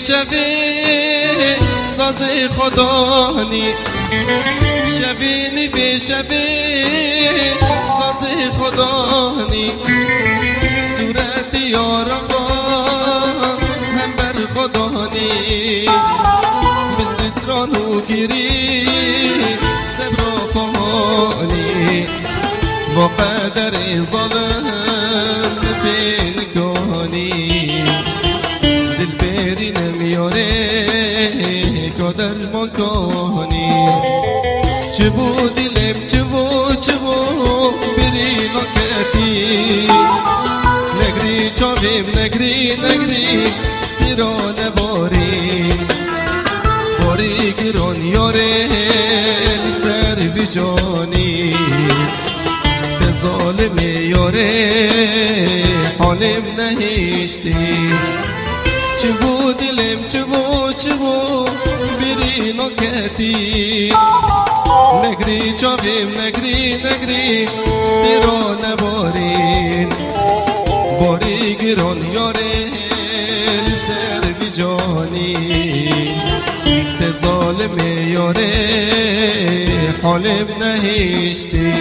شبی ساز خدانی شبینی به شبی ساز خدانی صورت یاران هم بر خدانی به سترانو گیری صبر و خانی با قدر ظالم بین کنی دل بری نمیاره قدر مکانی چه بود دلم چه بود بری نکتی نگری چاویم نگری ستیران باری گران یاره سر بیجانی به ظالم یاره حالم نهیشتی چه بود دلم چه بود بری نکتی نگری چاویم نگری ستیران باری گران یاره سر بیجانی به ظالم یاره حالم نهیشتی